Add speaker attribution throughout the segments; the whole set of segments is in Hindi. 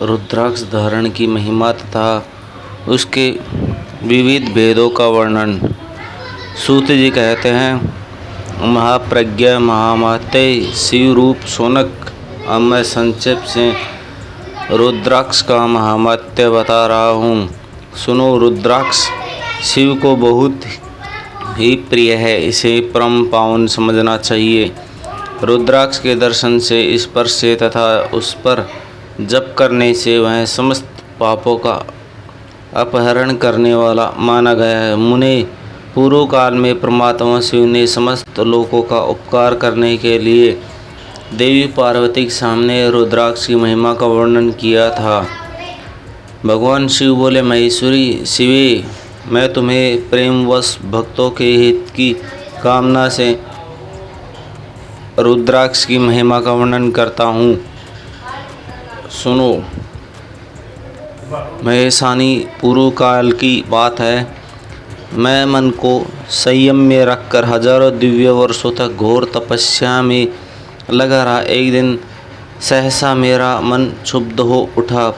Speaker 1: रुद्राक्ष धारण की महिमा तथा उसके विविध भेदों का वर्णन। सूत जी कहते हैं, महाप्रज्ञा महामाते शिव रूप सोनक। अब मैं संक्षेप से रुद्राक्ष का महात्म्य बता रहा हूँ, सुनो। रुद्राक्ष शिव को बहुत ही प्रिय है, इसे परम पावन समझना चाहिए। रुद्राक्ष के दर्शन से, स्पर्श से तथा उस पर जप करने से वह समस्त पापों का अपहरण करने वाला माना गया है। मुने, पूर्व काल में परमात्मा शिव ने समस्त लोगों का उपकार करने के लिए देवी पार्वती के सामने रुद्राक्ष की महिमा का वर्णन किया था। भगवान शिव बोले, महेश्वरी शिवे, मैं तुम्हें प्रेमवश भक्तों के हित की कामना से रुद्राक्ष की महिमा का वर्णन करता हूँ, सुनो। महेशानी, पूर्व काल की बात है। मैं मन को संयम में रखकर हजारों दिव्य वर्षों तक घोर तपस्या में लगा रहा। एक दिन सहसा मेरा मन क्षुब्ध हो उठा।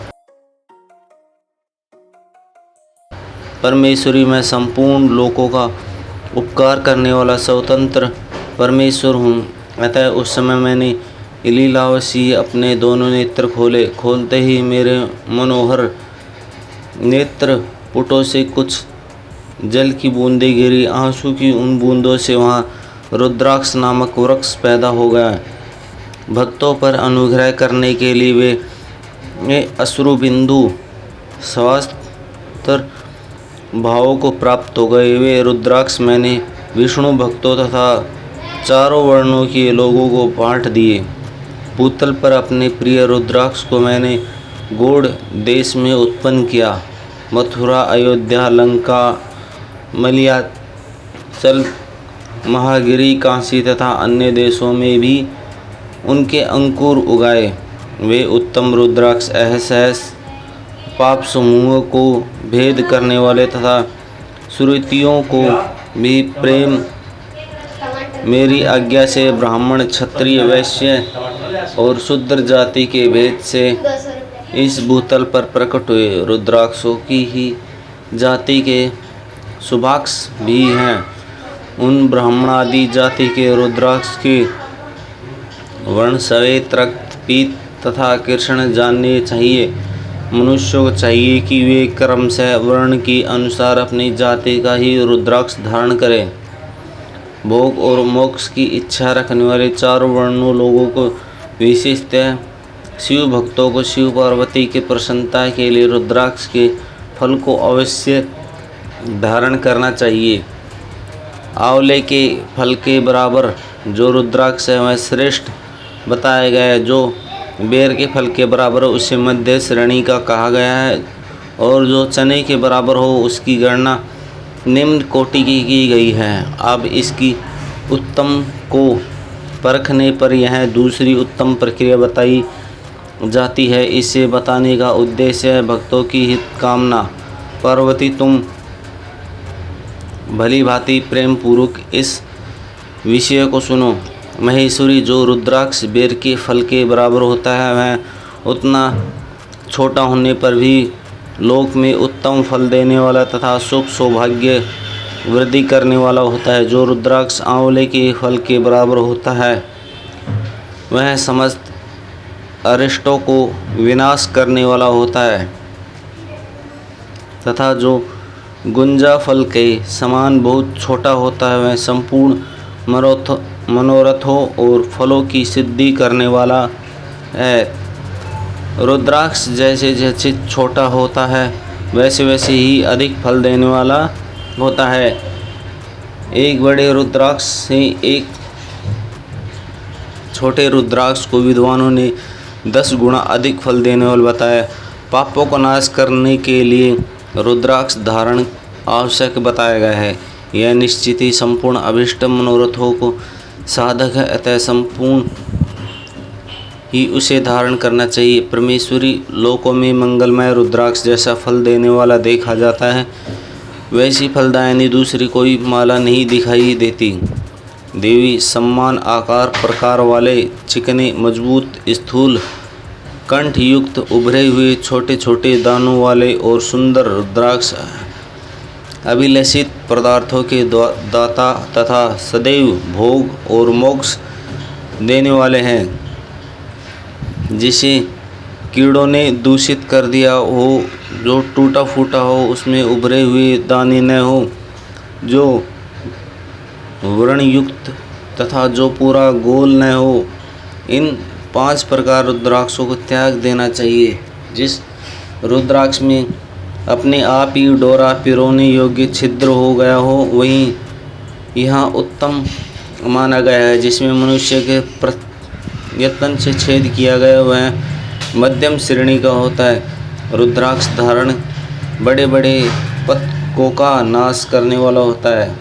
Speaker 1: परमेश्वरी, मैं संपूर्ण लोकों का उपकार करने वाला स्वतंत्र परमेश्वर हूँ। अतः उस समय मैंने लीलावशी अपने दोनों नेत्र खोले। खोलते ही मेरे मनोहर नेत्र पुटों से कुछ जल की बूंदें गिरी। आंसू की उन बूंदों से वहाँ रुद्राक्ष नामक वृक्ष पैदा हो गया। भक्तों पर अनुग्रह करने के लिए वे अश्रु बिंदु स्वास्थ्य भावों को प्राप्त हो गए। वे रुद्राक्ष मैंने विष्णु भक्तों तथा चारों वर्णों के लोगों को बांट दिए। भूतल पर अपने प्रिय रुद्राक्ष को मैंने गौड़ देश में उत्पन्न किया। मथुरा, अयोध्या, लंका, मलयाचल, महागिरी, काशी तथा अन्य देशों में भी उनके अंकुर उगाए। वे उत्तम रुद्राक्ष असहस पाप समूहों को भेद करने वाले तथा सुरतियों को भी प्रेम मेरी आज्ञा से ब्राह्मण, क्षत्रिय, वैश्य और शूद्र जाति के भेद से इस भूतल पर प्रकट हुए। रुद्राक्षों की ही जाति के शुभाक्ष भी हैं। उन ब्राह्मणादि जाति के रुद्राक्ष के वर्ण श्वेत, रक्त, पीत तथा कृष्ण जानने चाहिए। मनुष्यों को चाहिए कि वे क्रमशः वर्ण के अनुसार अपनी जाति का ही रुद्राक्ष धारण करें। भोग और मोक्ष की इच्छा रखने वाले चारों वर्णों लोगों को, विशेषतः शिव भक्तों को, शिव पार्वती की प्रसन्नता के लिए रुद्राक्ष के फल को अवश्य धारण करना चाहिए। आंवले के फल के बराबर जो रुद्राक्ष है वह श्रेष्ठ बताया गया है। जो बेर के फल के बराबर हो उसे मध्य श्रेणी का कहा गया है, और जो चने के बराबर हो उसकी गणना निम्न कोटि की गई है। अब इसकी उत्तम को परखने पर यह दूसरी उत्तम प्रक्रिया बताई जाती है। इसे बताने का उद्देश्य है भक्तों की हित कामना। पार्वती, तुम भली भांति प्रेम पूर्वक इस विषय को सुनो। महेश्वरी, जो रुद्राक्ष बेर के फल के बराबर होता है वह उतना छोटा होने पर भी लोक में उत्तम फल देने वाला तथा सुख सौभाग्य वृद्धि करने वाला होता है। जो रुद्राक्ष आंवले के फल के बराबर होता है वह समस्त अरिष्टों को विनाश करने वाला होता है, तथा जो गुंजा फल के समान बहुत छोटा होता है वह संपूर्ण मनोरथों और फलों की सिद्धि करने वाला है। रुद्राक्ष जैसे जैसे छोटा होता है वैसे वैसे ही अधिक फल देने वाला होता है। एक बड़े रुद्राक्ष से एक छोटे रुद्राक्ष को विद्वानों ने 10 गुना अधिक फल देने वाला बताया। पापों का नाश करने के लिए रुद्राक्ष धारण आवश्यक बताया गया है। यह निश्चित ही संपूर्ण अभिष्ट मनोरथों को साधक है, अतः संपूर्ण ही उसे धारण करना चाहिए। परमेश्वरी, लोकों में मंगलमय रुद्राक्ष जैसा फल देने वाला देखा जाता है वैसी फलदायिनी दूसरी कोई माला नहीं दिखाई देती। देवी, सम्मान आकार प्रकार वाले चिकने, मजबूत, स्थूल, कंठ युक्त उभरे हुए छोटे छोटे दानों वाले और सुंदर रुद्राक्ष अभिलषित पदार्थों के दाता तथा सदैव भोग और मोक्ष देने वाले हैं। जिसे कीड़ों ने दूषित कर दिया हो, जो टूटा फूटा हो, उसमें उभरे हुए दाने न हो, जो व्रणयुक्त तथा जो पूरा गोल न हो, इन 5 प्रकार रुद्राक्षों को त्याग देना चाहिए। जिस रुद्राक्ष में अपने आप ही डोरा पिरोने योग्य छिद्र हो गया हो, वहीं यहाँ उत्तम माना गया है। जिसमें मनुष्य के प्रयत्न से छेद किया गया वह मध्यम श्रेणी का होता है। रुद्राक्ष धारण बड़े बड़े पतकों का नाश करने वाला होता है।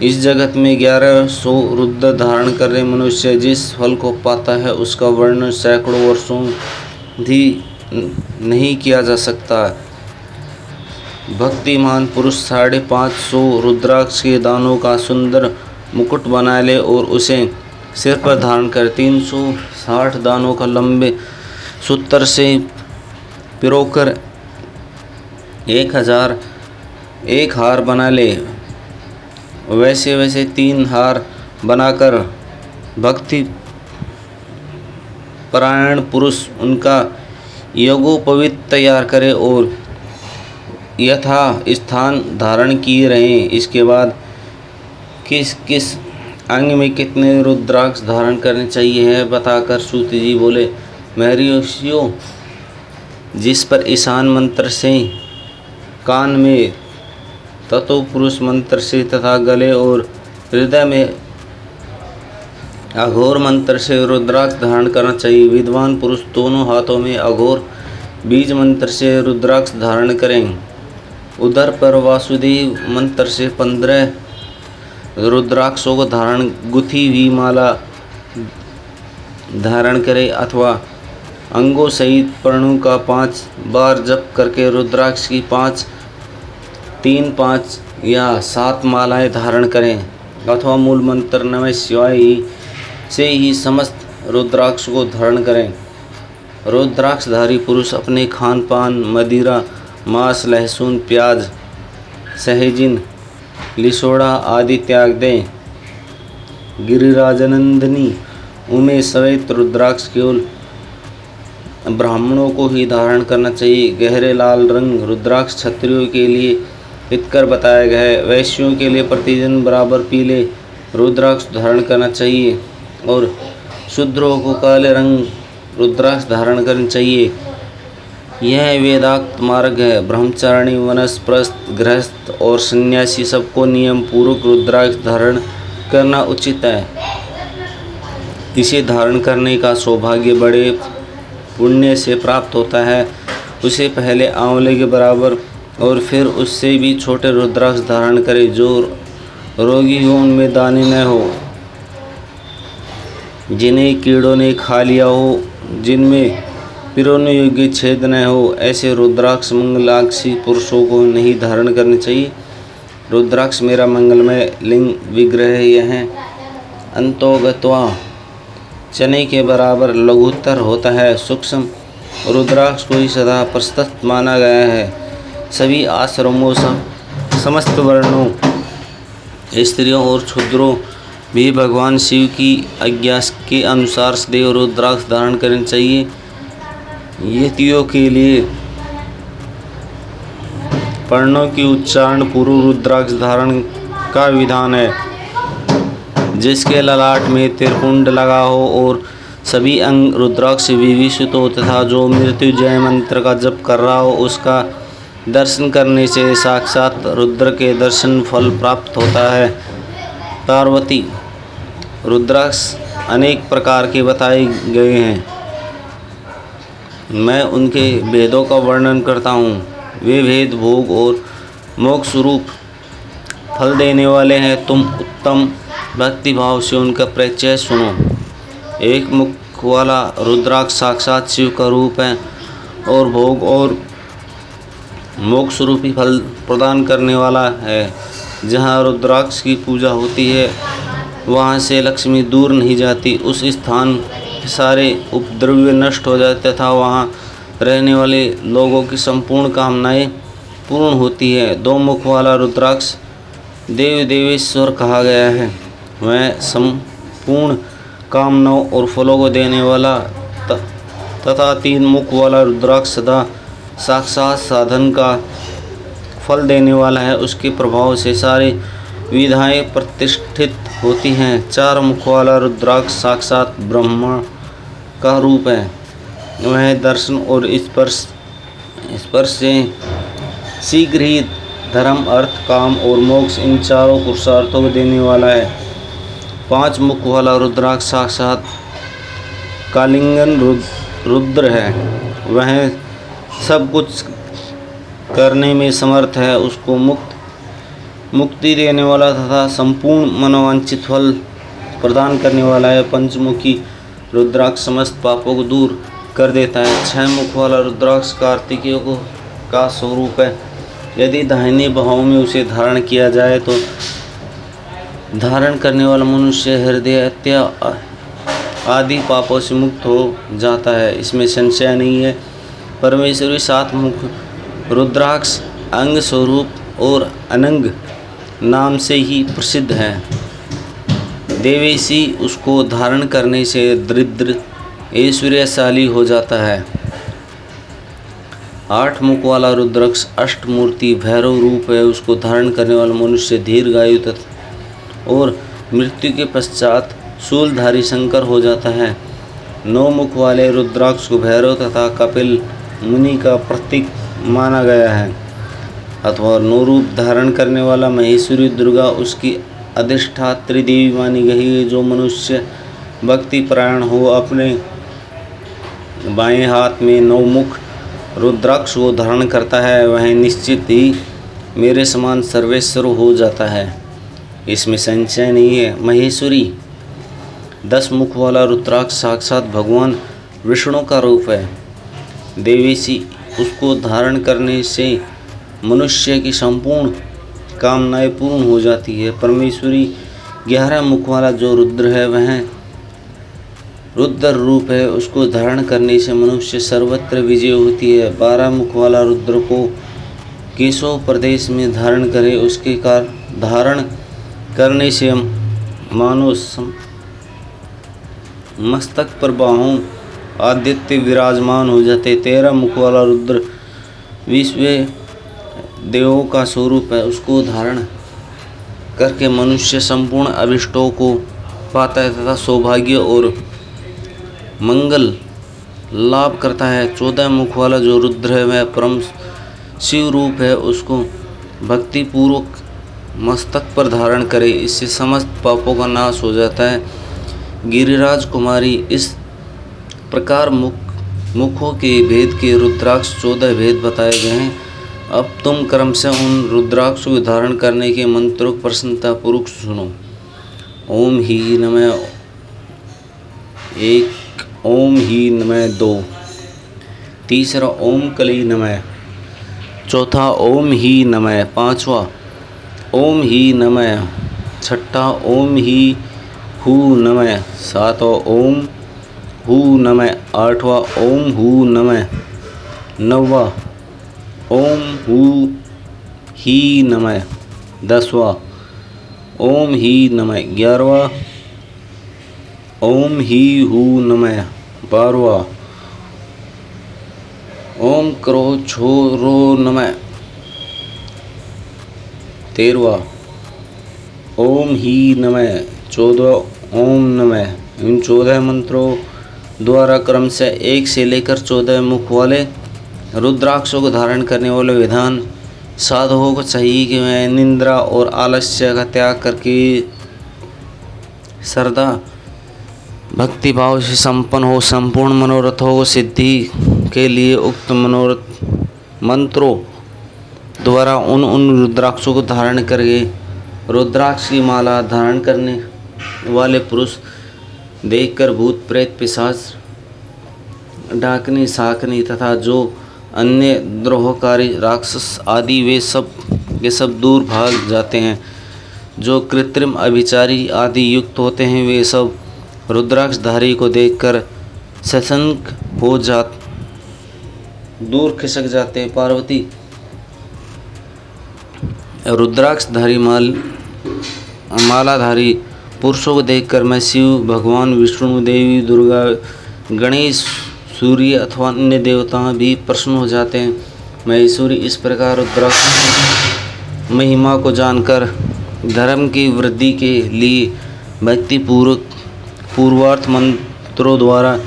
Speaker 1: इस जगत में 1100 रुद्र धारण कर रहे मनुष्य जिस फल को पाता है उसका वर्णन सैकड़ों वर्षों भी नहीं किया जा सकता। भक्तिमान पुरुष 550 रुद्राक्ष के दानों का सुंदर मुकुट बना ले और उसे सिर पर धारण कर 360 दानों का लंबे सूत्र से पिरोकर 1000 एक हार बना ले। वैसे वैसे 3 हार बनाकर भक्ति परायण पुरुष उनका यज्ञोपवीत तैयार करे और यथा स्थान धारण किए रहें। इसके बाद किस किस अंग में कितने रुद्राक्ष धारण करने चाहिए है बताकर सूत जी बोले, महर्षियों, जिस पर ईशान मंत्र से कान में, ततो पुरुष मंत्र से तथा गले और हृदय में अघोर मंत्र से रुद्राक्ष धारण करना चाहिए। विद्वान पुरुष दोनों हाथों में अघोर बीज मंत्र से रुद्राक्ष धारण करें। उधर पर वासुदेव मंत्र से 15 रुद्राक्षों को धारण गुथी हुई माला धारण करे अथवा अंगों सहित पर्णों का 5 बार जप करके रुद्राक्ष की 5, 3, 5 या 7 मालाएं धारण करें अथवा मूल मंत्र नमः शिवाय से ही समस्त रुद्राक्ष को धारण करें। रुद्राक्षधारी पुरुष अपने खान पान, मदिरा, मांस, लहसुन, प्याज, सहजिन, लिसोड़ा आदि त्याग दें। गिरिराजनंदिनी उमेश सहित रुद्राक्ष केवल ब्राह्मणों को ही धारण करना चाहिए। गहरे लाल रंग रुद्राक्ष क्षत्रियों के लिए हितकर बताया गया है। वैश्यों के लिए प्रतिदिन बराबर पीले रुद्राक्ष धारण करना चाहिए और शूद्रों को काले रंग रुद्राक्ष धारण करना चाहिए। यह वेदाक्त मार्ग है। ब्रह्मचारिणी, वनप्रस्थ, गृहस्थ और सन्यासी सबको नियम पूर्वक रुद्राक्ष धारण करना उचित है। इसे धारण करने का सौभाग्य बड़े पुण्य से प्राप्त होता है। उसे पहले आंवले के बराबर और फिर उससे भी छोटे रुद्राक्ष धारण करे। जो रोगी हो उनमें दाने न हो, जिन्हें कीड़ों ने खा लिया हो, जिनमें पिरोने योग्य छेद न हो, ऐसे रुद्राक्ष मंगलाक्षी पुरुषों को नहीं धारण करने चाहिए। रुद्राक्ष मेरा मंगलमय लिंग विग्रह यह अंतोगत्वा चने के बराबर लघुतर होता है। सूक्ष्म रुद्राक्ष को ही सदा प्रशस्त माना गया है। सभी आश्रमों समस्त वर्णों, स्त्रियों और क्षुद्रों भी भगवान शिव की आज्ञा के अनुसार सदैव रुद्राक्ष धारण करना चाहिए। यतियों के लिए पर्णों की उच्चारण पूर्व रुद्राक्ष धारण का विधान है। जिसके ललाट में त्रिपुंड लगा हो और सभी अंग रुद्राक्ष से विभूषित हो तथा जो मृत्युंजय मंत्र का जप कर रहा हो, उसका दर्शन करने से साक्षात रुद्र के दर्शन फल प्राप्त होता है। पार्वती, रुद्राक्ष अनेक प्रकार के बताए गए हैं। मैं उनके भेदों का वर्णन करता हूँ। वे भेद भोग और मोक्ष स्वरूप फल देने वाले हैं। तुम उत्तम भक्ति भाव से उनका परिचय सुनो। एक मुख वाला रुद्राक्ष साक्षात शिव का रूप है और भोग और मोक्ष रूपी फल प्रदान करने वाला है। जहाँ रुद्राक्ष की पूजा होती है वहाँ से लक्ष्मी दूर नहीं जाती। उस स्थान के सारे उपद्रव्य नष्ट हो जाते तथा वहाँ रहने वाले लोगों की संपूर्ण कामनाएं पूर्ण होती है। 2 मुख वाला रुद्राक्ष देव देवेश्वर कहा गया है। वह संपूर्ण कामनाओं और फलों को देने वाला तथा 3 मुख वाला रुद्राक्ष सदा साक्षात साधन का फल देने वाला है। उसके प्रभाव से सारी विधाएं प्रतिष्ठित होती हैं। 4 मुख वाला रुद्राक्ष साक्षात ब्रह्मा का रूप है। वह दर्शन और स्पर्श से शीघ्र ही धर्म, अर्थ, काम और मोक्ष इन चारों पुरुषार्थों को देने वाला है। 5 मुख वाला रुद्राक्ष साक्षात कालिंगन रुद्र है। वह सब कुछ करने में समर्थ है। उसको मुक्ति देने वाला तथा संपूर्ण मनोवांछित फल प्रदान करने वाला है। 5मुखी रुद्राक्ष समस्त पापों को दूर कर देता है। 6 मुख वाला रुद्राक्ष कार्तिकेय का स्वरूप है। यदि दाहिने बाहों में उसे धारण किया जाए तो धारण करने वाला मनुष्य हृदय, हत्या आदि पापों से मुक्त हो जाता है, इसमें संशय नहीं है। परमेश्वरी 7 मुख रुद्राक्ष अंग स्वरूप और अनंग नाम से ही प्रसिद्ध है। देवेशी उसको धारण करने से दरिद्र ऐश्वर्यशाली हो जाता है। 8 मुख वाला रुद्राक्ष अष्टमूर्ति भैरव रूप है। उसको धारण करने वाला मनुष्य दीर्घायु तथा और मृत्यु के पश्चात शूलधारी शंकर हो जाता है। 9 मुख वाले रुद्राक्ष को भैरव तथा कपिल मुनि का प्रतीक माना गया है अथवा 9 रूप धारण करने वाला महेश्वरी दुर्गा उसकी अधिष्ठात्री देवी मानी गई है। जो मनुष्य भक्ति परायण हो अपने बाएं हाथ में 9 मुख रुद्राक्ष को धारण करता है, वह निश्चित ही मेरे समान सर्वेश्वर हो जाता है, इसमें संशय नहीं है। महेश्वरी 10 मुख वाला रुद्राक्ष साक्षात भगवान विष्णु का रूप है। देवेशी उसको धारण करने से मनुष्य की संपूर्ण कामनाएं पूर्ण हो जाती है। परमेश्वरी 11 मुख वाला जो रुद्र है वह रुद्र रूप है। उसको धारण करने से मनुष्य सर्वत्र विजय होती है। 12 मुख वाला रुद्र को केशव प्रदेश में धारण करे, उसके धारण करने से मानो मस्तक पर बाहों आदित्य विराजमान हो जाते। 13 मुख वाला रुद्र विश्व देवों का स्वरूप है। उसको धारण करके मनुष्य संपूर्ण अभिष्टों को पाता है तथा सौभाग्य और मंगल लाभ करता है। 14 मुख वाला जो रुद्र है वह परम शिव रूप है। उसको भक्ति पूर्वक मस्तक पर धारण करे, इससे समस्त पापों का नाश हो जाता है। गिरिराज कुमारी इस प्रकार मुखों के भेद के रुद्राक्ष 14 भेद बताए गए हैं। अब तुम क्रम से उन रुद्राक्ष को धारण करने के मंत्रों को प्रसन्नता पूर्वक सुनो। ओम ही नमः 1, ओम ही नमः 2, तीसरा ओम कली नमः, चौथा ओम ही नमः, 5वां ओम ही नमः, 6ठा ओम ही हु नमः, 7वां ओम हु नमः, 8वां ओम हु नमः, 9वां ओम हु ही नमः, 10वां ओम ही नमः, 11वां ओम ही हु नमः, 12वां ओम क्रोध छोरो नमः, 13वां ओम ही नमः, 14वां ओम नमः। इन 14 मंत्रों द्वारा क्रम से 1 से लेकर 14 मुख वाले रुद्राक्षों को धारण करने वाले विधान साधकों को चाहिए कि वह निंद्रा और आलस्य का त्याग करके श्रद्धा भक्ति भाव से संपन्न हो संपूर्ण मनोरथों को सिद्धि के लिए उक्त मनोरथ मंत्रों द्वारा उन रुद्राक्षों को धारण करके रुद्राक्ष की माला धारण करने वाले पुरुष देखकर भूत प्रेत पिशाच डाकनी शाकनी तथा जो अन्य द्रोहकारी राक्षस आदि वे सब के सब दूर भाग जाते हैं। जो कृत्रिम अभिचारी आदि युक्त होते हैं वे सब रुद्राक्षधारी को देखकर सशंक हो दूर खिसक जाते। पार्वती रुद्राक्षधारी मालाधारी पुरुषों को देखकर मैं शिव, भगवान विष्णु, देवी दुर्गा, गणेश, सूर्य अथवा अन्य देवता भी प्रसन्न हो जाते हैं। महेश्वरी इस प्रकार रुद्राक्ष महिमा को जानकर धर्म की वृद्धि के लिए भक्ति पूर्वार्थ मंत्रों द्वारा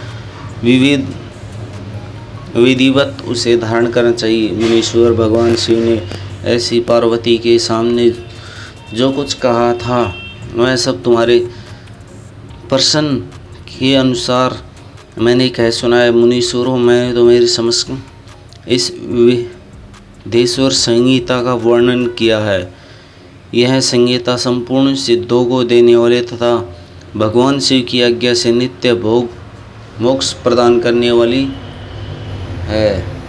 Speaker 1: विधिवत उसे धारण करना चाहिए। मुनीश्वर भगवान शिव ने ऐसी पार्वती के सामने जो कुछ कहा था वह सब तुम्हारे प्रश्न के अनुसार मैंने कह सुनाया। मुनीश्वरों, मैं तो मेरी समझ इस विदेश्वर संहिता का वर्णन किया है। यह संहिता संपूर्ण सिद्धों को देने वाले तथा भगवान शिव की आज्ञा से नित्य भोग मोक्ष प्रदान करने वाली है।